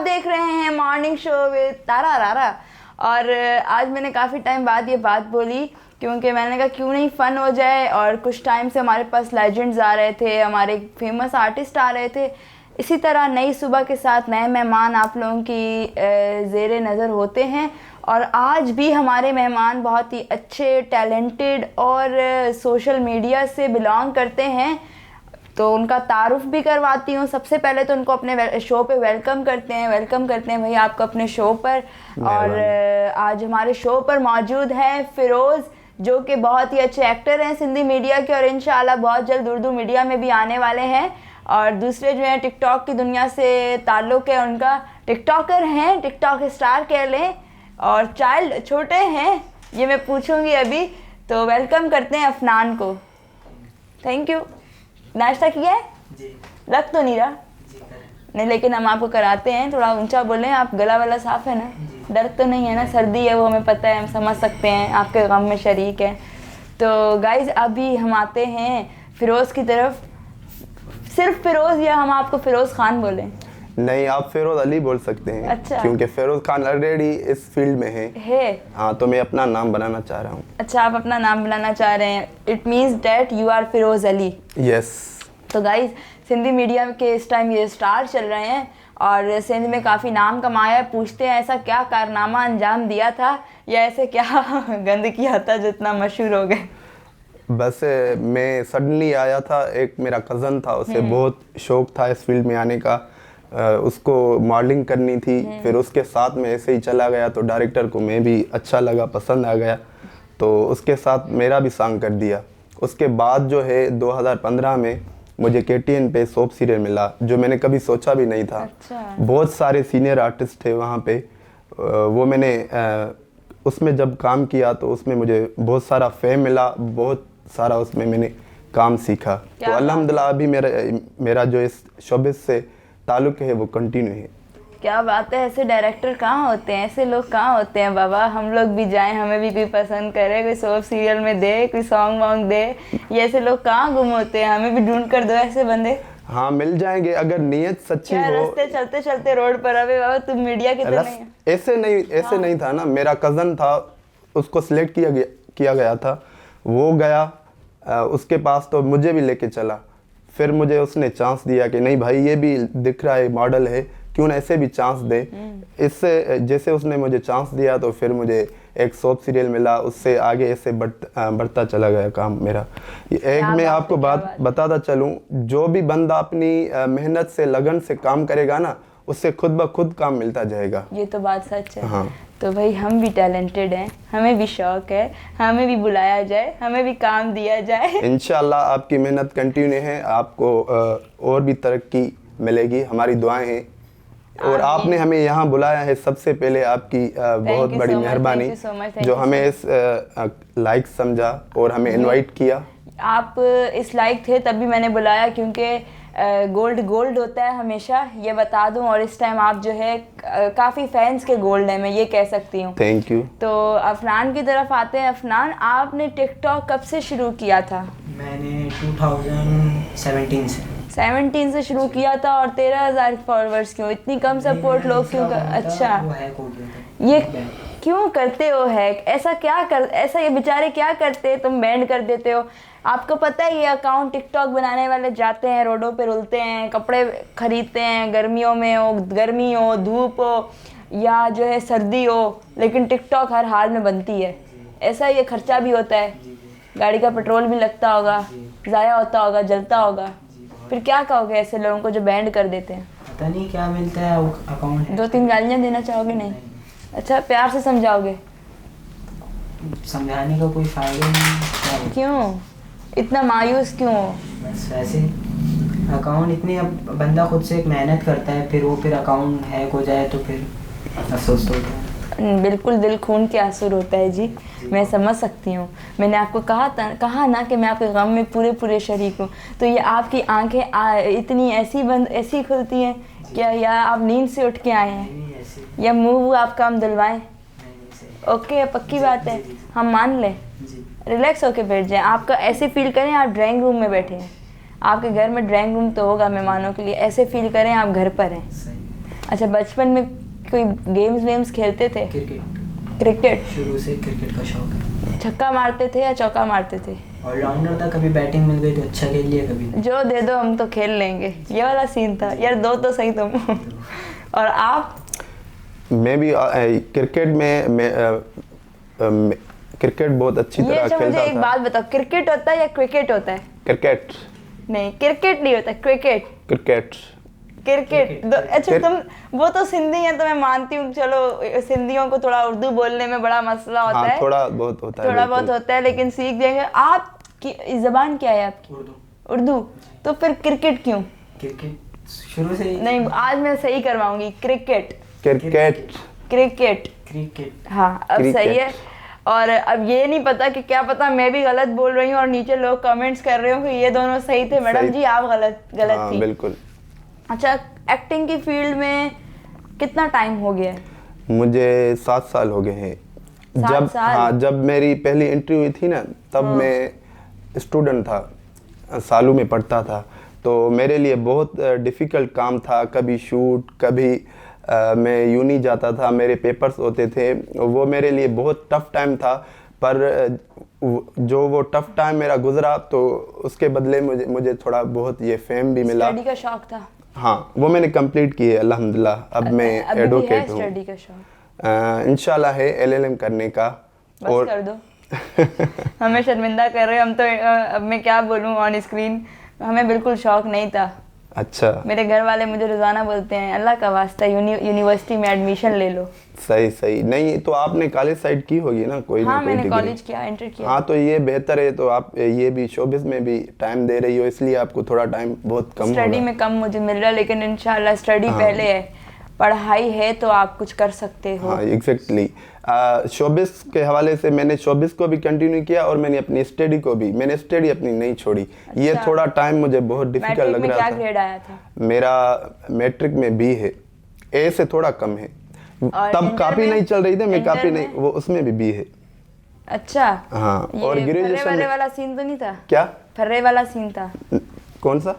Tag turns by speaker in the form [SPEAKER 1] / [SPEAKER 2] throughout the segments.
[SPEAKER 1] देख रहे हैं मॉर्निंग शो विद तारा रारा। और आज मैंने काफ़ी टाइम बाद ये बात बोली क्योंकि मैंने कहा क्यों नहीं फ़न हो जाए। और कुछ टाइम से हमारे पास लेजेंड्स आ रहे थे, हमारे फेमस आर्टिस्ट आ रहे थे। इसी तरह नई सुबह के साथ नए मेहमान आप लोगों की ज़ेरे नज़र होते हैं। और आज भी हमारे मेहमान बहुत ही अच्छे, टैलेंटेड और सोशल मीडिया से बिलोंग करते हैं, तो उनका तारुफ भी करवाती हूँ। सबसे पहले तो उनको अपने शो पे वेलकम करते हैं भाई आपको अपने शो पर। और आज हमारे शो पर मौजूद हैं फ़िरोज़, जो कि बहुत ही अच्छे एक्टर हैं सिंधी मीडिया के और इंशाल्लाह बहुत जल्द उर्दू मीडिया में भी आने वाले हैं। और दूसरे जो हैं टिकटॉक की दुनिया से ताल्लुक़ है उनका, टिकटॉकर हैं, टिकटॉक स्टार कह लें, और चाइल्ड छोटे हैं, ये मैं पूछूंगी अभी। तो वेलकम करते हैं अफनान को। Thank you. नाश्ता किया है जी? लग तो नहीं रहा नहीं, लेकिन हम आपको कराते हैं। थोड़ा ऊंचा बोलें, आप गला वाला साफ़ है ना? दर्द तो नहीं है ना? सर्दी है वो हमें पता है, हम समझ सकते हैं, आपके गम में शरीक हैं। तो गाइज़ अभी हम आते हैं फ़िरोज़ की तरफ। सिर्फ फ़िरोज़ या हम आपको फ़िरोज़ खान बोलें?
[SPEAKER 2] नहीं, आप फ़िरोज़ अली बोल सकते हैं।
[SPEAKER 1] अच्छा।
[SPEAKER 2] क्योंकि फ़िरोज़ खान ऑलरेडी इस फील्ड में है। हाँ, तो मैं अपना नाम बनाना चाह रहा हूँ।
[SPEAKER 1] अच्छा, आप अपना नाम बनाना चाह रहे हैं। It means that you are Firoz Ali.
[SPEAKER 2] Yes.
[SPEAKER 1] तो गाइज़ सिंधी मीडिया के इस टाइम ये स्टार चल रहे हैं और सिंध में काफ़ी नाम कमाया है। पूछते हैं ऐसा क्या कारनामा अंजाम दिया था या ऐसे क्या गंद किया था जो इतना मशहूर हो गए?
[SPEAKER 2] बस मैं सडनली आया था, एक मेरा कज़न था, उसे बहुत शौक़ था इस फील्ड में आने का, उसको मॉडलिंग करनी थी। फिर उसके साथ में ऐसे ही चला गया, तो डायरेक्टर को मैं भी अच्छा लगा, पसंद आ गया, तो उसके साथ मेरा भी सॉन्ग कर दिया। उसके बाद जो है 2015 में मुझे KTN पे सोप सीरियल मिला, जो मैंने कभी सोचा भी नहीं था।
[SPEAKER 1] अच्छा।
[SPEAKER 2] बहुत सारे सीनियर आर्टिस्ट थे वहाँ पे, वो मैंने उसमें जब काम किया तो उसमें मुझे बहुत सारा फेम मिला, बहुत सारा उसमें मैंने काम सीखा। तो अल्हम्दुलिल्लाह अभी मेरा जो इस शोबे से ताल्लुक़ है वो कंटिन्यू है।
[SPEAKER 1] क्या बात है। ऐसे डायरेक्टर कहाँ होते हैं, ऐसे लोग कहाँ होते हैं बाबा। हम लोग भी जाएं, हमें भी कोई पसंद करे, कोई सोप सीरियल में दे, कोई सॉन्ग वॉन्ग दे। ये ऐसे लोग कहाँ गुम होते हैं, हमें भी ढूंढ कर दो ऐसे बंदे।
[SPEAKER 2] हाँ, मिल जाएंगे अगर नीयत सच्ची हो।
[SPEAKER 1] रास्ते चलते चलते रोड पर, अबे बाबा तुम मीडिया के तो नहीं?
[SPEAKER 2] ऐसे नहीं था ना। मेरा कज़न था, उसको सिलेक्ट किया गया था, वो गया उसके पास, तो मुझे भी लेके चला। फिर मुझे उसने चांस दिया कि नहीं भाई ये भी दिख रहा है, मॉडल है, क्यों ना ऐसे भी चांस दे। इससे जैसे उसने मुझे चांस दिया तो फिर मुझे एक सोप सीरियल मिला, उससे आगे ऐसे बढ़ता चला गया काम मेरा। एक मैं आपको बात बताता चलूँ, जो भी बंदा अपनी मेहनत से, लगन से काम करेगा ना, उससे खुद ब खुद काम मिलता जाएगा।
[SPEAKER 1] ये तो बात सच है।
[SPEAKER 2] हाँ।
[SPEAKER 1] तो भाई हम भी टैलेंटेड हैं, हमें भी शौक़ है, हमें भी बुलाया जाए, हमें भी काम दिया जाए। इंशाल्लाह
[SPEAKER 2] आपकी मेहनत कंटिन्यू है, आपको और भी तरक्की मिलेगी, हमारी दुआएं हैं। और आपने हमें यहाँ बुलाया है, सबसे पहले आपकी बहुत बड़ी मेहरबानी, जो हमें इस लायक समझा और हमें इनवाइट किया।
[SPEAKER 1] आप इस लायक थे तभी मैंने बुलाया, क्योंकि गोल्ड होता है हमेशा, ये बता दूं। और इस टाइम आप जो है काफ़ी फैंस के गोल्ड हैं, मैं ये कह सकती हूँ।
[SPEAKER 2] Thank you.
[SPEAKER 1] तो अफनान की तरफ आते हैं। अफनान, आपने टिकटॉक कब से शुरू किया था?
[SPEAKER 3] मैंने 2017
[SPEAKER 1] से शुरू किया था। और 13,000 फॉलोअर्स क्यों? इतनी कम सपोर्ट लोग क्यों अच्छा, ये क्यों करते हो हैक? ऐसा ये बेचारे क्या करते, तुम बैंड कर देते हो? आपको पता है ये अकाउंट टिकटॉक बनाने वाले जाते हैं, रोडों पे रुलते हैं, कपड़े खरीदते हैं, गर्मियों में हो, गर्मी हो, धूप हो या जो है सर्दी हो, लेकिन टिकटॉक हर हाल में बनती है। ऐसा ये खर्चा भी होता है, गाड़ी का पेट्रोल भी लगता होगा, ज़ाया होता होगा, जलता होगा। फिर क्या कहोगे ऐसे लोगों को जो बैंड कर देते हैं?
[SPEAKER 3] पता नहीं क्या मिलता है अकाउंट।
[SPEAKER 1] 2-3 गालियाँ देना चाहोगे? नहीं। अच्छा, प्यार से समझाओगे?
[SPEAKER 3] समझाने का कोई फायदा नहीं।
[SPEAKER 1] क्यों इतना मायूस क्यों हो?
[SPEAKER 3] बस वैसे अकाउंट इतनी, अब बंदा खुद से एक मेहनत करता है, फिर अकाउंट हैक हो जाए तो फिर अफसोस तो होता है।
[SPEAKER 1] बिल्कुल, दिल खून के आंसू होता है जी, मैं समझ सकती हूँ। मैंने आपको कहा ना कि मैं आपके गम में पूरे शरीक हूँ। तो ये आपकी आंखें इतनी ऐसी खुलती हैं क्या, या आप नींद से उठ के आए हैं, या मुँह आपका हम दिलवाएं? ओके, पक्की बात है, हम मान लें। रिलैक्स होके बैठ जाएं। आपका ऐसे फील करें आप ड्राइंग रूम में बैठे हैं। आपके घर में ड्राइंग रूम तो होगा मेहमानों के लिए, ऐसे फील करें आप घर पर हैं। अच्छा, बचपन में कोई गेम्स खेलते थे?
[SPEAKER 3] Cricket,
[SPEAKER 1] cricket?
[SPEAKER 3] शुरू से क्रिकेट का शौक है।
[SPEAKER 1] छक्का मारते थे या चौका मारते थे?
[SPEAKER 3] ऑलराउंडर था, कभी बैटिंग मिल गई तो अच्छा खेल लिया, कभी नहीं।
[SPEAKER 1] जो दे दो हम तो खेल लेंगे, ये वाला सीन था यार। दो तो सही तुम। और आप?
[SPEAKER 2] मैं भी क्रिकेट में क्रिकेट बहुत अच्छी तरह
[SPEAKER 1] अच्छा, मुझे
[SPEAKER 2] खेलता
[SPEAKER 1] एक
[SPEAKER 2] था।
[SPEAKER 1] बात बताओ, क्रिकेट होता है या क्रिकेट होता है?
[SPEAKER 2] क्रिकेट।
[SPEAKER 1] नहीं, क्रिकेट नहीं होता, क्रिकेट।
[SPEAKER 2] क्रिकेट।
[SPEAKER 1] क्रिकेट अच्छा, तुम वो तो सिंधी है तो मैं मानती हूँ, चलो सिंधियों को थोड़ा उर्दू बोलने में बड़ा मसला होता
[SPEAKER 2] हाँ,
[SPEAKER 1] है,
[SPEAKER 2] थोड़ा बहुत होता है,
[SPEAKER 1] थोड़ा बहुत
[SPEAKER 2] बिल्कुल।
[SPEAKER 1] होता है, लेकिन सीख जाएंगे। आपकी जबान क्या है आपकी?
[SPEAKER 3] उर्दू।
[SPEAKER 1] उर्दू। तो फिर क्रिकेट क्यों?
[SPEAKER 3] क्रिकेट शुरू से ही।
[SPEAKER 1] नहीं, आज मैं सही करवाऊंगी, क्रिकेट।
[SPEAKER 2] क्रिकेट।
[SPEAKER 1] क्रिकेट।
[SPEAKER 3] क्रिकेट।
[SPEAKER 1] हाँ, अब
[SPEAKER 2] क्रिकेट।
[SPEAKER 1] सही है। और अब ये नहीं पता कि क्या पता मैं भी गलत बोल रही हूँ और नीचे लोग कमेंट्स कर रहे हो कि ये दोनों सही थे, मैडम
[SPEAKER 2] सही।
[SPEAKER 1] जी आप गलत
[SPEAKER 2] हाँ,
[SPEAKER 1] थी।
[SPEAKER 2] बिल्कुल।
[SPEAKER 1] अच्छा, एक्टिंग की फील्ड में कितना टाइम हो गया है?
[SPEAKER 2] मुझे 7 साल हो गए हैं।
[SPEAKER 1] 7 साल?
[SPEAKER 2] हाँ, जब मेरी पहली एंट्री हुई थी ना, तब मैं स्टूडेंट था, सालों में पढ़ता था, तो मेरे लिए बहुत डिफ़िकल्ट काम था। कभी शूट, कभी मैं यूनी जाता था, मेरे पेपर्स होते थे, वो मेरे लिए बहुत टफ टाइम था। पर जो वो टफ टाइम मेरा गुजरा, तो उसके बदले मुझे थोड़ा बहुत ये फेम भी मिला।
[SPEAKER 1] स्टडी का शौक था?
[SPEAKER 2] हाँ, वो मैंने कंप्लीट की है अल्हम्दुलिल्लाह। अब मैं एडवोकेट हूँ।
[SPEAKER 1] स्टडी का शौक
[SPEAKER 2] इंशाल्लाह है LLM करने का।
[SPEAKER 1] बस और कर दो। हमें शर्मिंदा कर रहे हो हम तो। अब मैं क्या बोलूँ ऑन स्क्रीन, हमें बिल्कुल शौक नहीं था।
[SPEAKER 2] अच्छा,
[SPEAKER 1] मेरे घर वाले मुझे रोजाना बोलते हैं अल्लाह का वास्ता यूनिवर्सिटी में एडमिशन ले लो।
[SPEAKER 2] सही सही। नहीं तो आपने कॉलेज साइड की होगी ना, कोई
[SPEAKER 1] हाँ,
[SPEAKER 2] ना कोई
[SPEAKER 1] मैंने
[SPEAKER 2] डिग्री।
[SPEAKER 1] कॉलेज किया, इंटर किया।
[SPEAKER 2] हाँ, तो ये बेहतर है। तो आप ये भी शोबिस में भी टाइम दे रही हो, इसलिए आपको थोड़ा टाइम बहुत कम
[SPEAKER 1] स्टडी
[SPEAKER 2] होगा।
[SPEAKER 1] में कम मुझे मिल रहा है, लेकिन इंशाल्लाह स्टडी पहले है, पढ़ाई है तो आप कुछ कर सकते हो।
[SPEAKER 2] हाँ, एग्जैक्टली। शोबिस के हवाले से मैंने शोबिस को भी कंटिन्यू किया और मैंने अपनी स्टडी को भी, मैंने स्टडी अपनी नहीं छोड़ी। ये
[SPEAKER 1] अच्छा।
[SPEAKER 2] थोड़ा टाइम मुझे बहुत डिफिकल्ट
[SPEAKER 1] मैट्रिक
[SPEAKER 2] लग
[SPEAKER 1] में
[SPEAKER 2] रहा
[SPEAKER 1] क्या
[SPEAKER 2] था।
[SPEAKER 1] ग्रेड आया था?
[SPEAKER 2] मेरा मैट्रिक में B है, A से थोड़ा कम है।
[SPEAKER 1] और
[SPEAKER 2] तब
[SPEAKER 1] इंटर
[SPEAKER 2] कापी
[SPEAKER 1] में?
[SPEAKER 2] नहीं चल रही थी, मैं
[SPEAKER 1] इंटर
[SPEAKER 2] कापी नहीं,
[SPEAKER 1] में?
[SPEAKER 2] वो उसमें भी B है।
[SPEAKER 1] अच्छा।
[SPEAKER 2] हाँ, और
[SPEAKER 1] ये
[SPEAKER 2] ग्रेजुएशन
[SPEAKER 1] फर्रे
[SPEAKER 2] में
[SPEAKER 1] वाला सीन तो नहीं था?
[SPEAKER 2] क्या?
[SPEAKER 1] फर्रे वाला सीन था?
[SPEAKER 2] कौन सा?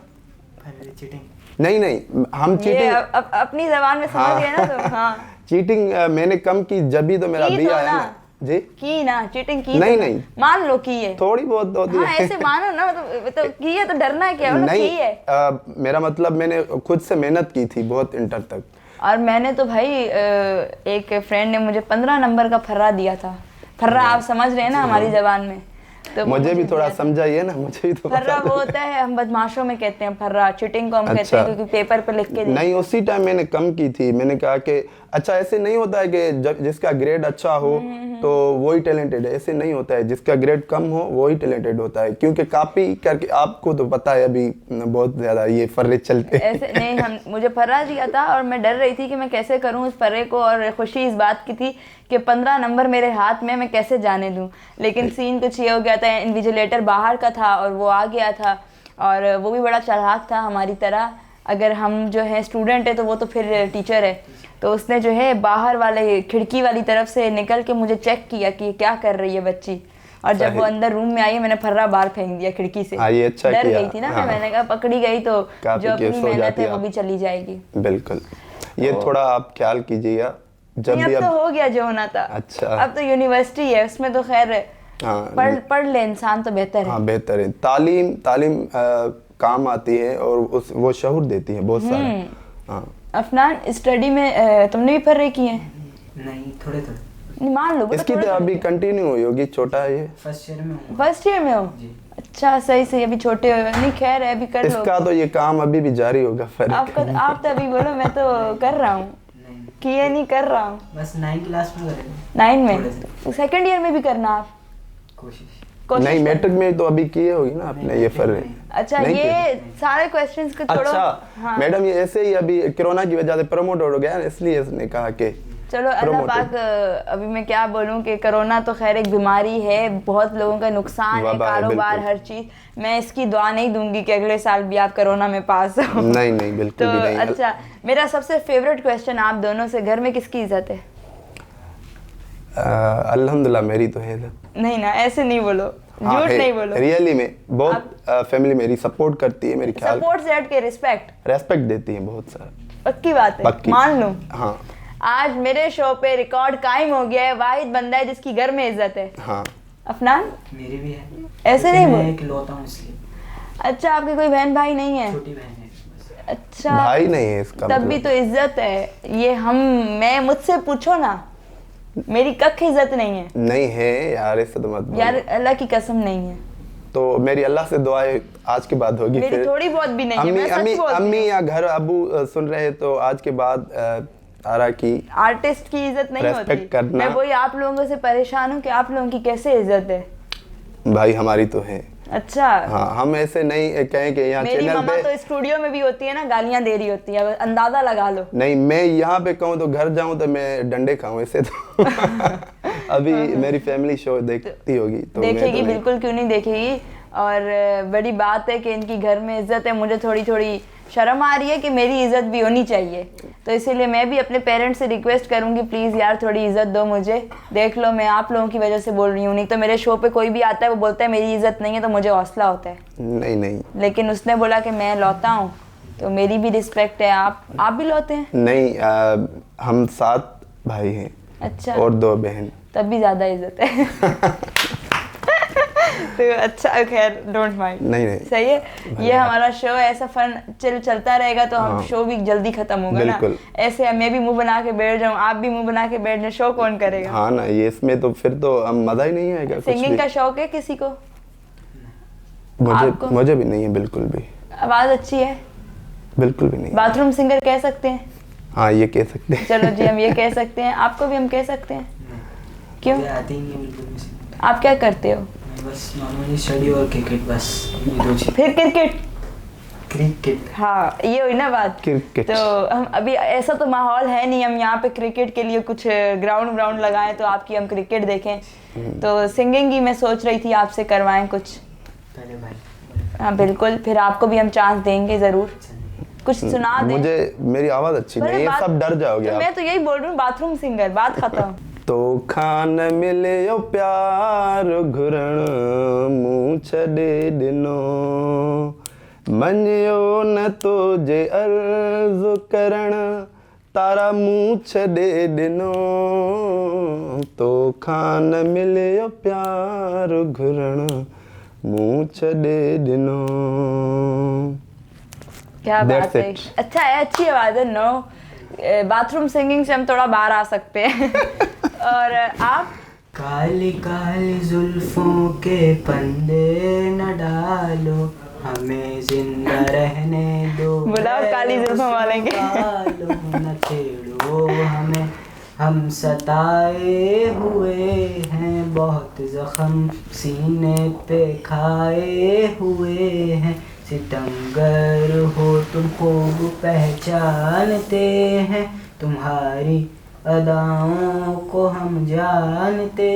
[SPEAKER 3] चीटिंग।
[SPEAKER 2] नहीं नहीं, हम
[SPEAKER 1] ये
[SPEAKER 2] चीटिंग,
[SPEAKER 1] अपनी जबान में समझ गए ना तुम? हाँ,
[SPEAKER 2] चीटिंग मैंने कम की, जब भी तो मेरा
[SPEAKER 1] की
[SPEAKER 2] B
[SPEAKER 1] तो
[SPEAKER 2] आया
[SPEAKER 1] ना।
[SPEAKER 2] ना जी।
[SPEAKER 1] की ना, चीटिंग की
[SPEAKER 2] नहीं,
[SPEAKER 1] तो ना।
[SPEAKER 2] नहीं।
[SPEAKER 1] मान लो की है,
[SPEAKER 2] थोड़ी बहुत होती
[SPEAKER 1] हाँ
[SPEAKER 2] है।
[SPEAKER 1] ऐसे मानो ना, तो की है तो डरना क्या, मतलब
[SPEAKER 2] नहीं,
[SPEAKER 1] की है।
[SPEAKER 2] मेरा मतलब मैंने खुद से मेहनत की थी बहुत इंटर तक।
[SPEAKER 1] और मैंने तो भाई एक फ्रेंड ने मुझे 15 नंबर का फर्रा दिया था। फर्रा आप समझ रहे हैं ना हमारी जबान में? तो वो
[SPEAKER 2] मुझे भी थोड़ा
[SPEAKER 1] दिया था।
[SPEAKER 2] समझाइए ना, मुझे भी तो
[SPEAKER 1] फर्रा
[SPEAKER 2] पता
[SPEAKER 1] वो होता है, हम बदमाशों में कहते हैं फर्रा, चीटिंग को हम कहते
[SPEAKER 2] अच्छा।
[SPEAKER 1] हैं क्योंकि पेपर पे लिख के देते हैं।
[SPEAKER 2] नहीं, उसी टाइम मैंने कम की थी। मैंने कहा कि अच्छा, ऐसे नहीं होता है कि जिसका ग्रेड अच्छा हो तो वही टैलेंटेड है, ऐसे नहीं होता है। जिसका ग्रेड कम हो वही टैलेंटेड होता है, क्योंकि कॉपी करके आपको तो पता है अभी बहुत ज्यादा ये फर्रे चलते हैं।
[SPEAKER 1] ऐसे नहीं, हम मुझे फर्रा दिया था और मैं डर रही थी कि मैं कैसे करूं उस फर्रे को, और खुशी इस बात की थी कि 15 नंबर मेरे हाथ में, मैं कैसे जाने दूं। लेकिन सीन कुछ ये हो गया था, इन्विजिलेटर बाहर का था और वो आ गया था, और वो भी बड़ा चालाक था हमारी तरह। अगर हम जो है स्टूडेंट है तो वो तो फिर टीचर है, तो उसने जो है बाहर वाले खिड़की वाली तरफ से निकल के मुझे चेक किया कि क्या कर रही है बच्ची। और जब वो अंदर रूम में आई, मैंने फर्रा बाहर फेंक दिया खिड़की से।
[SPEAKER 2] हाँ, ये अच्छा
[SPEAKER 1] डर
[SPEAKER 2] किया।
[SPEAKER 1] गई थी ना
[SPEAKER 2] हाँ।
[SPEAKER 1] मैंने कहा पकड़ी गई तो
[SPEAKER 2] काफी
[SPEAKER 1] जो अपनी
[SPEAKER 2] केस हो
[SPEAKER 1] मेहनत
[SPEAKER 2] जाती
[SPEAKER 1] है
[SPEAKER 2] है
[SPEAKER 1] वो
[SPEAKER 2] आप।
[SPEAKER 1] भी चली जाएगी।
[SPEAKER 2] बिल्कुल, ये थोड़ा आप ख्याल कीजिएगा जब
[SPEAKER 1] नहीं,
[SPEAKER 2] भी।
[SPEAKER 1] अब तो हो गया जो होना था।
[SPEAKER 2] अच्छा।
[SPEAKER 1] अब तो यूनिवर्सिटी है, उसमें तो खैर
[SPEAKER 2] हाँ,
[SPEAKER 1] पढ़ ले इंसान तो बेहतर है।
[SPEAKER 2] हाँ, बेहतर है। तालीम काम आती है और वो शऊर देती है बहुत सारा। हाँ।
[SPEAKER 1] अफनान, स्टडी में तुमने भी फर्रे किए हैं?
[SPEAKER 3] नहीं, थोड़े थोड़े।
[SPEAKER 1] नहीं, मान लो
[SPEAKER 2] इसकी तो अभी कंटिन्यू हुई होगी, छोटा है ये।
[SPEAKER 3] फर्स्ट ईयर में हूँ।
[SPEAKER 1] फर्स्ट ईयर में हो?
[SPEAKER 3] जी।
[SPEAKER 1] अच्छा, सही सही, अभी छोटे हो। नहीं खैर है, अभी कर लो।
[SPEAKER 2] इसका तो ये काम अभी भी जारी होगा।
[SPEAKER 1] आप तो अभी बोलो, मैं तो कर रहा हूँ,
[SPEAKER 3] नहीं,
[SPEAKER 1] किए नहीं कर रहा हूँ।
[SPEAKER 3] बस 9 क्लास में करेंगे।
[SPEAKER 1] 9
[SPEAKER 3] थोड़े
[SPEAKER 1] में, सेकंड ईयर में भी करना आप?
[SPEAKER 3] कोशिश।
[SPEAKER 1] कोशिश
[SPEAKER 2] नहीं,
[SPEAKER 1] कर-
[SPEAKER 2] मैट्रिक में तो अभी किए होगी ना आपने ये फर्रे।
[SPEAKER 1] अच्छा,
[SPEAKER 2] नहीं
[SPEAKER 1] ये सारे क्वेश्चंस को छोड़ो।
[SPEAKER 2] अच्छा,
[SPEAKER 1] हाँ।
[SPEAKER 2] मैडम ये ऐसे ही अभी कोरोना की वजह से प्रमोट हो गया ना, इसलिए इसने कहा कि
[SPEAKER 1] चलो अल्लाह
[SPEAKER 2] promoted।
[SPEAKER 1] पाक, अभी मैं क्या बोलूं कि कोरोना तो खैर एक बीमारी है, बहुत लोगों का नुकसान है,
[SPEAKER 2] वबा है,
[SPEAKER 1] कारोबार,
[SPEAKER 2] बिल्कुल।
[SPEAKER 1] हर चीज। मैं इसकी दुआ नहीं दूंगी कि अगले साल भी आप कोरोना में पास हो।
[SPEAKER 2] नहीं नहीं, बिल्कुल
[SPEAKER 1] तो
[SPEAKER 2] भी नहीं।
[SPEAKER 1] अच्छा, मेरा सबसे फेवरेट क्वेश्चन आप दोनों से, घर में किसकी इज्जत है?
[SPEAKER 2] अल्हम्दुलिल्लाह मेरी तो है इज्जत।
[SPEAKER 1] नहीं ना, ऐसे नहीं बोलो,
[SPEAKER 2] हाँ,
[SPEAKER 1] झूठ
[SPEAKER 2] है।
[SPEAKER 1] नहीं बोलो।
[SPEAKER 2] रियली में बहुत फैमिली मेरी सपोर्ट करती है, मेरी ख्याल
[SPEAKER 1] सपोर्ट से हट के रिस्पेक्ट।
[SPEAKER 2] रेस्पेक्ट देती है बहुत सारा।
[SPEAKER 1] पक्की बात है,
[SPEAKER 2] पक्की।
[SPEAKER 1] मान लूं।
[SPEAKER 2] हाँ
[SPEAKER 1] आज मेरे शो पे रिकॉर्ड कायम हो गया है, वाहिद बंदा है जिसकी घर में इज्जत है।
[SPEAKER 2] हाँ
[SPEAKER 1] अफनान
[SPEAKER 3] मेरी भी है,
[SPEAKER 1] ऐसे
[SPEAKER 3] लेकिन
[SPEAKER 1] नहीं
[SPEAKER 3] मैं
[SPEAKER 1] बोल।
[SPEAKER 3] इकलौता हूँ इसलिए।
[SPEAKER 1] अच्छा, आपके कोई बहन भाई नहीं है?
[SPEAKER 3] छोटी बहन है बस।
[SPEAKER 1] अच्छा,
[SPEAKER 2] भाई नहीं है इसका
[SPEAKER 1] तब भी
[SPEAKER 2] मतलब।
[SPEAKER 1] तो इज्जत है। ये मैं मुझसे पूछो ना, मेरी कख इज्जत नहीं है
[SPEAKER 2] नहीं है यार, इससे तो मत बोलो।
[SPEAKER 1] यार, अल्लाह की कसम नहीं है।
[SPEAKER 2] तो मेरी अल्लाह से दुआ है आज के बाद होगी।
[SPEAKER 1] मेरी
[SPEAKER 2] फिर
[SPEAKER 1] थोड़ी बहुत भी नहीं है,
[SPEAKER 2] अम्मी
[SPEAKER 1] मैं सच
[SPEAKER 2] अम्मी
[SPEAKER 1] बोलती
[SPEAKER 2] अम्मी
[SPEAKER 1] हूँ।
[SPEAKER 2] या घर अबू सुन रहे तो आज के बाद आरा की
[SPEAKER 1] आर्टिस्ट की इज्जत नहीं होती।
[SPEAKER 2] Respect करना।
[SPEAKER 1] मैं वही आप लोगों से परेशान हूँ कि आप लोगों की कैसे इज्जत है।
[SPEAKER 2] भाई हमारी तो है।
[SPEAKER 1] अच्छा,
[SPEAKER 2] हाँ हम ऐसे नहीं कहें कि यहाँ
[SPEAKER 1] मेरी
[SPEAKER 2] चैनल
[SPEAKER 1] मम्मा
[SPEAKER 2] पे
[SPEAKER 1] तो स्टूडियो में भी होती है ना, गालियां दे रही होती है, अंदाजा लगा लो।
[SPEAKER 2] नहीं, मैं यहाँ पे कहूँ तो घर जाऊँ तो मैं डंडे खाऊं ऐसे तो। अभी मेरी फैमिली शो देखती होगी तो मैं
[SPEAKER 1] देखेगी,
[SPEAKER 2] तो नहीं।
[SPEAKER 1] बिल्कुल क्यों नहीं देखेगी। और बड़ी बात है कि इनकी घर में इज्जत है। मुझे थोड़ी थोड़ी शर्म आ रही है कि मेरी इज्जत भी होनी चाहिए, तो इसीलिए मैं भी अपने पेरेंट्स से रिक्वेस्ट करूंगी, प्लीज़ यार थोड़ी इज्जत दो मुझे। देख लो, मैं आप लोगों की वजह से बोल रही हूँ, नहीं तो मेरे शो पे कोई भी आता है वो बोलता है मेरी इज्जत नहीं है, तो मुझे हौसला होता है।
[SPEAKER 2] नहीं नहीं
[SPEAKER 1] लेकिन उसने बोला कि मैं लौटा हूँ, तो मेरी भी रिस्पेक्ट है। आप भी लौटे हैं?
[SPEAKER 2] नहीं, हम 7 भाई हैं
[SPEAKER 1] अच्छा,
[SPEAKER 2] और 2 बहन।
[SPEAKER 1] तब भी ज़्यादा इज्जत है। तो अच्छा, खैर डोंट माइंड।
[SPEAKER 2] नहीं नहीं
[SPEAKER 1] सही है। ये हमारा शो ऐसा फन चलता रहेगा तो हम
[SPEAKER 2] हाँ।
[SPEAKER 1] शो भी जल्दी खत्म होगा ना।
[SPEAKER 2] बिल्कुल।
[SPEAKER 1] ऐसे मैं भी मुंह बना के बैठ जाऊं, आप भी मुंह बना के बैठ जाए, शो कौन करेगा?
[SPEAKER 2] हाँ ना, ये इसमें तो फिर तो हम मजा ही नहीं आएगा कुछ
[SPEAKER 1] सिंगिंग
[SPEAKER 2] भी।
[SPEAKER 1] का शौक है किसी को? आपको?
[SPEAKER 2] मुझे भी नहीं है, बिल्कुल भी।
[SPEAKER 1] आवाज अच्छी है,
[SPEAKER 2] बिल्कुल भी नहीं।
[SPEAKER 1] बाथरूम सिंगर कह सकते हैं?
[SPEAKER 2] हाँ ये कह सकते हैं।
[SPEAKER 1] चलो जी, हम ये कह सकते हैं, आपको भी हम कह सकते हैं। क्यों?
[SPEAKER 3] मुझे आती ही नहीं है बिल्कुल भी singing।
[SPEAKER 1] आप क्या करते हो?
[SPEAKER 3] मैं बस नॉर्मली स्टडी और क्रिकेट, बस ये 2 चीज।
[SPEAKER 1] फिर क्रिकेट?
[SPEAKER 3] क्रिकेट।
[SPEAKER 1] हाँ, ये हुई ना बात।
[SPEAKER 2] क्रिकेट।
[SPEAKER 1] तो हम अभी ऐसा तो माहौल है नहीं हम यहाँ पे क्रिकेट के लिए कुछ ग्राउंड लगाएं तो आपकी हम क्रिकेट देखें। तो सिंगिंग ही मैं सोच रही थी आपसे करवाएं कुछ।
[SPEAKER 3] पहले भाई
[SPEAKER 1] हाँ बिल्कुल, फिर आपको भी हम चांस देंगे जरूर, कुछ सुना दें।
[SPEAKER 2] मुझे मेरी आवाज अच्छी
[SPEAKER 1] पर
[SPEAKER 2] नहीं है,
[SPEAKER 1] बात-
[SPEAKER 2] सब डर जाओगे
[SPEAKER 1] तो
[SPEAKER 2] आप।
[SPEAKER 1] मैं तो यही बोल रही हूँ, बाथरूम सिंगर, बात खत्म।
[SPEAKER 2] तो खान मिले यो प्यार घुरण मुंह छॾे ॾिनो मञियो न तो जे अर्ज़ करण तारा मुंह छॾे ॾिनो तो खान मिले यो प्यार घुरण मुंह छॾे ॾिनो।
[SPEAKER 1] क्या बात
[SPEAKER 2] That's
[SPEAKER 1] है,
[SPEAKER 2] it.
[SPEAKER 1] अच्छा है, अच्छी आवाज है। नो, बाथरूम सिंगिंग से हम थोड़ा बाहर आ सकते हैं। और आप?
[SPEAKER 3] काली काली जुल्फों के पंदे न डालो, हमें जिंदा रहने दो।
[SPEAKER 1] बुलाओ काली जुल्फों वाले के।
[SPEAKER 3] डालो न छेड़ो हमें, हम सताए हुए हैं, बहुत जख्म सीने पे खाए हुए हैं। सितमगर हो तुम खूब पहचानते हैं, तुम्हारी अदाओं को हम जानते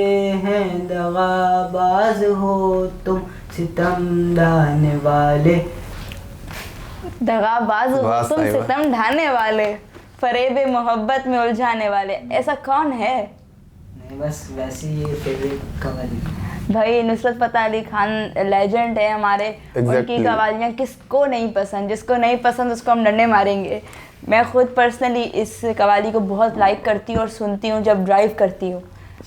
[SPEAKER 3] हैं। दगाबाज हो तुम सितम ढाने वाले,
[SPEAKER 1] दगाबाज हो
[SPEAKER 2] वाह,
[SPEAKER 1] तुम
[SPEAKER 2] सही बात।
[SPEAKER 1] सितम ढाने वाले, फरेब मोहब्बत में उलझाने वाले, ऐसा कौन है?
[SPEAKER 3] नहीं बस वैसे ही फेवरेट कवाली।
[SPEAKER 1] भाई नुसरत फतेह अली खान लेजेंड है हमारे।
[SPEAKER 2] Exactly.
[SPEAKER 1] उनकी कवालियाँ किसको नहीं पसंद, जिसको नहीं पसंद उसको हम डंडे मारेंगे। मैं खुद पर्सनली इस कवाली को बहुत लाइक करती हूँ और सुनती हूँ जब ड्राइव करती हूँ।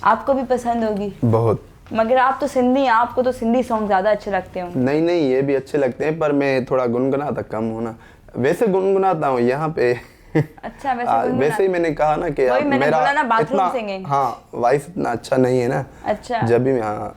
[SPEAKER 1] आपको भी पसंद होगी,
[SPEAKER 2] बहुत।
[SPEAKER 1] मगर आप तो सिंधी हैं, आपको तो सिंधी सॉन्ग ज़्यादा अच्छे लगते होंगे।
[SPEAKER 2] नहीं नहीं, ये भी अच्छे लगते हैं पर मैं थोड़ा गुनगुनाता कम हूँ ना। वैसे गुनगुनाता हूँ यहाँ पे।
[SPEAKER 1] अच्छा, वैसे
[SPEAKER 2] वैसे ही मैंने कहा ना कि
[SPEAKER 1] वही
[SPEAKER 2] आप
[SPEAKER 1] मैंने
[SPEAKER 2] मेरा
[SPEAKER 1] बोला ना, बाथरूम
[SPEAKER 2] इतना
[SPEAKER 1] सिंगिंग।
[SPEAKER 2] हाँ वॉइस इतना अच्छा नहीं है ना।
[SPEAKER 1] अच्छा,
[SPEAKER 2] जब भी मैं हाँ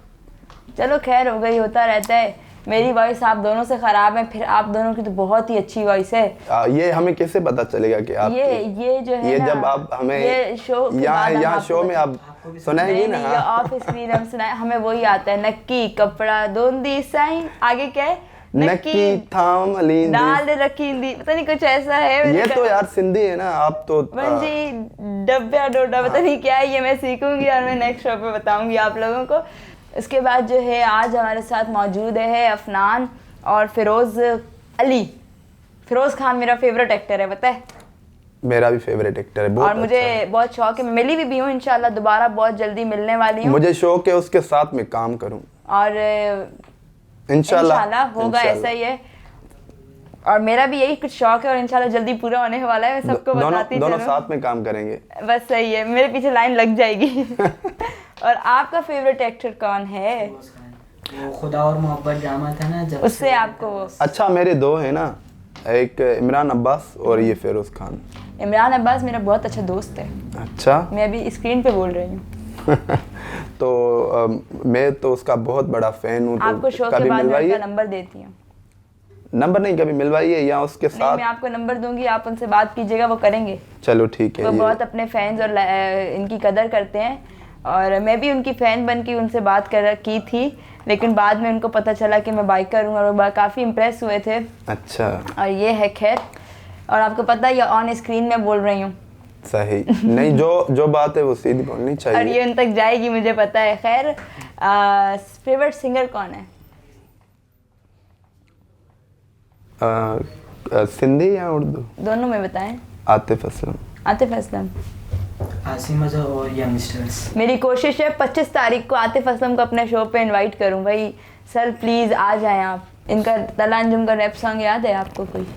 [SPEAKER 1] चलो खैर हो गई, होता रहता है। मेरी वॉइस आप दोनों से खराब है, फिर आप दोनों की तो बहुत ही अच्छी वॉइस है।
[SPEAKER 2] ये हमें कैसे पता चलेगा कि आप
[SPEAKER 1] ये जो है
[SPEAKER 2] ये
[SPEAKER 1] ना,
[SPEAKER 2] जब आप हमें
[SPEAKER 1] ये शो के बाद हम
[SPEAKER 2] यहाँ
[SPEAKER 1] आपको
[SPEAKER 2] शो में आप सुनाएंगी ना।
[SPEAKER 1] नहीं,
[SPEAKER 2] हाँ।
[SPEAKER 1] ऑफ स्क्रीन हम सुनाए, हमें वही आता है। नक्की कपड़ा दोंदी साईं, आगे क्या है?
[SPEAKER 2] नक्की थाम लींदी,
[SPEAKER 1] डाल रखींदी, पता नहीं कुछ ऐसा है।
[SPEAKER 2] ये तो यार सिंधी है ना, आप तो
[SPEAKER 1] जी डब्बा डोडा, पता नहीं क्या है, ये मैं सीखूंगी और मैं नेक्स्ट शो पे बताऊंगी आप लोगों को। इसके बाद जो है आज हमारे साथ मौजूद है अफनान और फिरोज अली। फिरोज खान मेरा फेवरेट एक्टर है, पता है?
[SPEAKER 2] मेरा भी फेवरेट एक्टर है, बहुत
[SPEAKER 1] और मुझे
[SPEAKER 2] अच्छा है।
[SPEAKER 1] बहुत शौक है, मैं मिली भी हूँ, इंशाल्लाह दोबारा बहुत जल्दी मिलने वाली हूँ।
[SPEAKER 2] मुझे शौक है उसके साथ में काम करूं,
[SPEAKER 1] और
[SPEAKER 2] इंशाल्लाह
[SPEAKER 1] इंशाल्लाह होगा, ऐसा ही है। और मेरा भी यही कुछ शौक है और इंशाल्लाह जल्दी पूरा होने वाला है, मैं सबको बताती
[SPEAKER 2] दोनों
[SPEAKER 1] चलूं।
[SPEAKER 2] साथ में काम करेंगे।
[SPEAKER 1] बस सही है, मेरे पीछे लाइन लग जाएगी। और आपका फेवरेट एक्टर कौन है?
[SPEAKER 3] वो खुदा और मोहब्बत ड्रामा था ना, जब
[SPEAKER 1] उससे आपको
[SPEAKER 2] अच्छा, मेरे दो है ना, एक इमरान अब्बास और ये फिरोज खान।
[SPEAKER 1] इमरान अब्बास मेरा बहुत अच्छा दोस्त है।
[SPEAKER 2] अच्छा।
[SPEAKER 1] मैं अभी स्क्रीन पे बोल रही हूँ।
[SPEAKER 2] तो मैं तो उसका बहुत बड़ा फैन हूँ।
[SPEAKER 1] आपको
[SPEAKER 2] तो
[SPEAKER 1] शो के
[SPEAKER 2] कभी
[SPEAKER 1] बाद मैं
[SPEAKER 2] मिलवाइए।
[SPEAKER 1] उनका नंबर देती हूँ।
[SPEAKER 2] नंबर नहीं, कभी मिलवाइए या उसके
[SPEAKER 1] नहीं,
[SPEAKER 2] साथ।
[SPEAKER 1] मैं आपको नंबर दूंगी, आप उनसे बात कीजिएगा, वो करेंगे।
[SPEAKER 2] चलो ठीक है।
[SPEAKER 1] वो
[SPEAKER 2] ये
[SPEAKER 1] बहुत अपने फैंस और इनकी कदर करते हैं, और मैं भी उनकी फ़ैन बन के उनसे बात की थी, लेकिन बाद में उनको पता चला कि मैं बाइकर हूँ और वो काफ़ी इम्प्रेस हुए थे।
[SPEAKER 2] अच्छा।
[SPEAKER 1] और ये है खैर, और आपको पता है ये ऑन स्क्रीन में बोल रही हूँ।
[SPEAKER 2] सही नहीं, जो बात है वो सीधी बोलनी
[SPEAKER 1] और
[SPEAKER 2] चाहिए।
[SPEAKER 1] ये उन तक जाएगी, मुझे पता है। खैर, फेवरेट सिंगर कौन है?
[SPEAKER 2] सिंधी या उर्दू?
[SPEAKER 1] दोनों में बताएं।
[SPEAKER 2] आतिफ असलम।
[SPEAKER 1] आतिफ असलम।
[SPEAKER 3] आसिम अजहर और यंगस्टर्स।
[SPEAKER 1] मेरी कोशिश है 25 तारीख को आतिफ असलम को अपने शो पे इनवाइट करूं। भाई सर प्लीज़ आ जाएं आप। इनका तला अंजुम का रैप सॉन्ग याद है आपको कोई?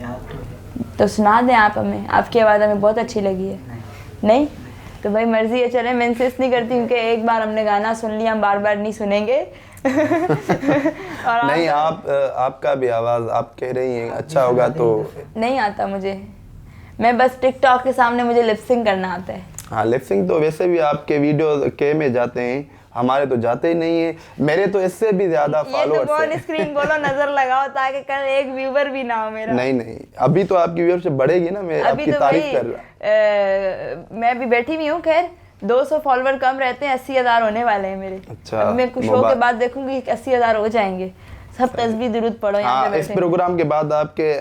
[SPEAKER 3] याद
[SPEAKER 1] तो सुना दें आप हमें, आपकी आवाज़ हमें बहुत अच्छी लगी है। नहीं? तो भाई मर्जी है, चले, मैं इंसिस्ट नहीं करती क्योंकि एक बार हमने गाना सुन लिया, हम बार बार नहीं सुनेंगे। और
[SPEAKER 2] नहीं, आपका भी आवाज़ आप कह रही हैं अच्छा होगा तो।
[SPEAKER 1] नहीं आता मुझे, मैं बस टिकटॉक के सामने मुझे लिपसिंग करना आता है।
[SPEAKER 2] हाँ, लिपसिंग तो वैसे भी आपके वीडियो के में जाते हैं, हमारे तो जाते ही नहीं है। मेरे तो इससे भी ज्यादा
[SPEAKER 1] ये तो
[SPEAKER 2] फॉलोअर्स
[SPEAKER 1] ऑन
[SPEAKER 2] हैं।
[SPEAKER 1] स्क्रीन बोलो, नजर लगाओ, ताकि कल एक व्यूवर भी ना हो मेरा।
[SPEAKER 2] नहीं, अभी तो आपकी व्यूअरशिप बढ़ेगी ना, मैं
[SPEAKER 1] अभी
[SPEAKER 2] आपकी
[SPEAKER 1] तो
[SPEAKER 2] तारीफ
[SPEAKER 1] भाई
[SPEAKER 2] कर रहा।
[SPEAKER 1] मैं अभी बैठी हुई हूँ। खैर 200 फॉलोवर कम रहते हैं, 80,000 होने वाले हैं मेरे।
[SPEAKER 2] अच्छा,
[SPEAKER 1] अभी मैं कुछ शो के बाद देखूंगी 80,000 हो जाएंगे। सब तस्बीह दुरूद पढ़ो यहाँ
[SPEAKER 2] हाँ,
[SPEAKER 1] पे
[SPEAKER 2] इस
[SPEAKER 1] बैठे।
[SPEAKER 2] प्रोग्राम के बाद आपके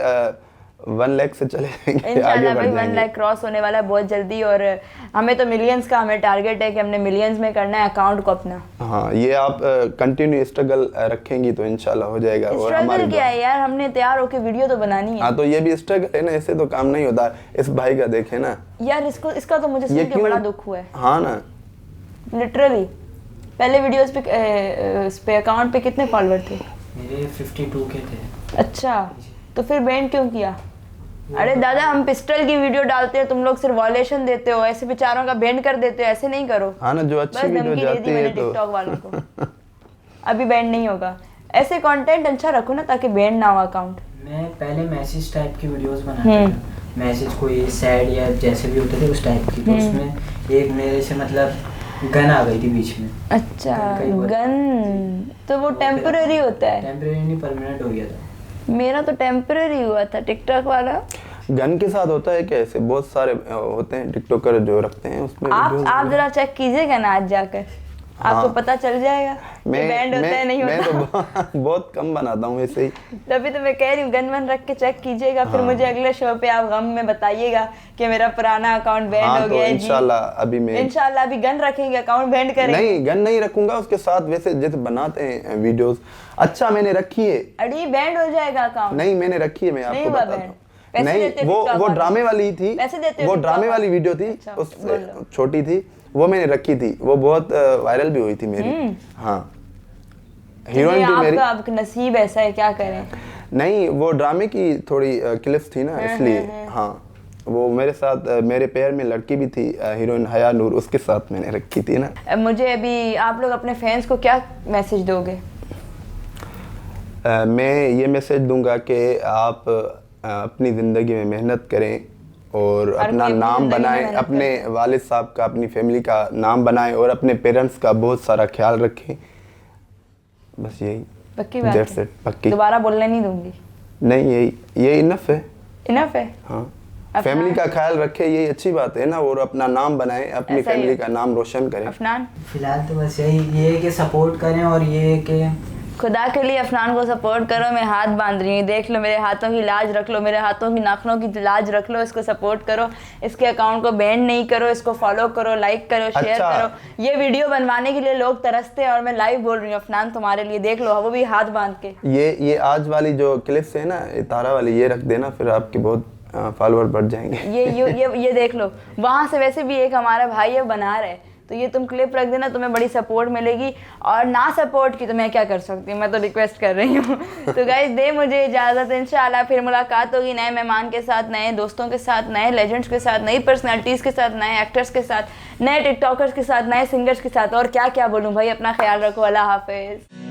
[SPEAKER 2] 1 लाख से चले जाएंगे, आगे
[SPEAKER 1] इंशाल्लाह
[SPEAKER 2] बढ़
[SPEAKER 1] भाई 1
[SPEAKER 2] जाएंगे।
[SPEAKER 1] लाख क्रॉस होने वाला है बहुत जल्दी, और हमें तो मिलियंस का हमें टारगेट है कि हमने मिलियंस में करना है अकाउंट को अपना।
[SPEAKER 2] हाँ, ये आप कंटिन्यू स्ट्रगल रखेंगी तो इंशाल्लाह हो जाएगा। और
[SPEAKER 1] स्ट्रगल क्या है यार, हमने तैयार होकर वीडियो तो बनानी है।
[SPEAKER 2] हाँ, तो ये भी स्ट्रगल है ना, ऐसे तो काम नहीं होता। इस भाई का देखे ना
[SPEAKER 1] यार, इसका तो मुझे सुन के बड़ा दुख हुआ है।
[SPEAKER 2] हाँ ना,
[SPEAKER 1] लिटरली पहले वीडियोस पे इस पे अकाउंट पे कितने फॉलोवर थे?
[SPEAKER 3] मेरे 52 के थे।
[SPEAKER 1] अच्छा, तो फिर बैंड क्यों किया? अरे दादा, हम पिस्टल की वीडियो डालते हैं, तुम लोग सिर्फ वॉलेशन देते हो, ऐसे बेचारों का बैंड कर देते हो, ऐसे नहीं करो।
[SPEAKER 2] हाँ ना, जो
[SPEAKER 1] बस
[SPEAKER 2] अच्छी वीडियो
[SPEAKER 1] धमकी दे
[SPEAKER 2] जाती
[SPEAKER 1] दी
[SPEAKER 2] है
[SPEAKER 1] मैंने
[SPEAKER 2] तो
[SPEAKER 1] टिकटॉक वालों को। अभी बैंड नहीं होगा। ऐसे कंटेंट अच्छा रखो ना, ताकि बैंड ना हो अकाउंट।
[SPEAKER 3] मैं पहले मैसेज टाइप की वीडियोस बनाता था, मैसेज कोई सैड या जैसे भी होते थे उस टाइप की। तो उसमें एक मेरे से मतलब गन आ गई थी बीच में।
[SPEAKER 1] अच्छा, गन तो वो टेम्पररी होता है।
[SPEAKER 3] टेम्परेरी नहीं, परमानेंट हो गया था।
[SPEAKER 1] मेरा तो टेम्पररी हुआ था टिकटॉक वाला।
[SPEAKER 2] गन के साथ होता है क्या? ऐसे बहुत सारे होते हैं टिकटॉकर जो रखते हैं उसमें
[SPEAKER 1] आप जरा चेक कीजिएगा ना आज जाकर, आपको पता चल जाएगा कि बैंड होता है नहीं
[SPEAKER 2] मैं
[SPEAKER 1] होता।
[SPEAKER 2] तो बहुत कम बनाता हूँ वैसे ही।
[SPEAKER 1] तभी तो मैं कह रही हूँ गन वन रख के चेक कीजिएगा, फिर मुझे अगले शो पे आप गम में बताइएगा कि मेरा पुराना अकाउंट बैंड
[SPEAKER 2] हाँ,
[SPEAKER 1] हो
[SPEAKER 2] तो
[SPEAKER 1] गया है जी। इंशाल्लाह अभी गन रखेंगे, अकाउंट बैंड करेंगे।
[SPEAKER 2] नहीं, गन नहीं रखूंगा, उसके साथ वैसे जैसे बनाते हैं वीडियोस। अच्छा, मैंने रखी है।
[SPEAKER 1] अड़ी बैंड हो जाएगा अकाउंट?
[SPEAKER 2] नहीं, मैंने रखी है, मैं
[SPEAKER 1] नहीं
[SPEAKER 2] आपको
[SPEAKER 1] हुआ
[SPEAKER 2] बताता
[SPEAKER 1] बैंड।
[SPEAKER 2] हूँ।
[SPEAKER 1] पैसे
[SPEAKER 2] नहीं,
[SPEAKER 1] देते हो TikTok
[SPEAKER 2] वो
[SPEAKER 1] वाले?
[SPEAKER 2] ड्रामे वाली थी।
[SPEAKER 1] पैसे देते हो
[SPEAKER 2] वो
[SPEAKER 1] TikTok
[SPEAKER 2] ड्रामे वाली वीडियो थी,
[SPEAKER 1] अच्छा,
[SPEAKER 2] उससे
[SPEAKER 1] बोलो।
[SPEAKER 2] छोटी थी, वो मैंने रखी थी। वो बहुत वायरल भी हुई थी मेरी। हाँ, हीरोइन थी मेरी।
[SPEAKER 1] आपका नसीब ऐसा है, क्या करें।
[SPEAKER 2] नहीं, वो ड्रामे की थोड़ी क्लिप्स थी ना, इसलिए। हाँ, वो मेरे साथ मेरे पैर में लड़की भी थी, हीरोइन हया नूर, उसके साथ मैंने रखी थी ना।
[SPEAKER 1] मुझे अभी आप लोग अपने फैंस को क्या मैसेज दोगे?
[SPEAKER 2] मैं ये मैसेज दूंगा कि आप अपनी ज़िंदगी में मेहनत करें और अपना नाम बनाएं, अपने वालिद साहब का, अपनी फैमिली का नाम बनाएं और अपने पेरेंट्स का बहुत सारा ख्याल रखें। बस यही।
[SPEAKER 1] पक्की बात
[SPEAKER 2] That's
[SPEAKER 1] है?
[SPEAKER 2] it, पक्की।
[SPEAKER 1] दोबारा बोलने नहीं दूंगी।
[SPEAKER 2] नहीं, यही इनफ है।
[SPEAKER 1] इनफ है।
[SPEAKER 2] हाँ, फैमिली का ख्याल रखे, यही अच्छी बात है ना, और अपना नाम बनाएं, अपनी
[SPEAKER 1] ऐसा ही
[SPEAKER 2] फैमिली
[SPEAKER 1] है।
[SPEAKER 2] का नाम रोशन करें।
[SPEAKER 1] अफनान,
[SPEAKER 3] फिलहाल तो बस यही ये है कि सपोर्ट करें, और ये है कि
[SPEAKER 1] खुदा के लिए अफनान को सपोर्ट करो। मैं हाथ बांध रही हूँ, देख लो, मेरे हाथों की लाज रख लो, मेरे हाथों की नाखनों की लाज रख लो, इसको सपोर्ट करो, इसके अकाउंट को बैंड नहीं करो, इसको फॉलो करो, लाइक करो, शेयर
[SPEAKER 2] अच्छा।
[SPEAKER 1] करो। ये वीडियो बनवाने के लिए लोग तरसते हैं और मैं लाइव बोल रही हूँ अफनान तुम्हारे लिए, देख लो, वो भी हाथ बांध के।
[SPEAKER 2] ये आज वाली जो क्लिप्स है ना, ये तारा वाली, ये रख देना, फिर आपके बहुत फॉलोअर बढ़ जाएंगे।
[SPEAKER 1] ये देख लो, वहाँ से वैसे भी एक हमारा भाई है बना रहा है, तो ये तुम क्लिप रख देना, तुम्हें बड़ी सपोर्ट मिलेगी। और ना सपोर्ट की तो मैं क्या कर सकती हूँ, मैं तो रिक्वेस्ट कर रही हूँ। तो गाइस दे मुझे इजाज़त, इंशाल्लाह फिर मुलाकात होगी नए मेहमान के साथ, नए दोस्तों के साथ, नए लेजेंड्स के साथ, नई पर्सनैलिटीज़ के साथ, नए एक्टर्स के साथ, नए टिकटॉकर्स के साथ, नए सिंगर्स के साथ, और क्या क्या बोलूँ भाई। अपना ख्याल रखो, अल्लाह हाफिज़।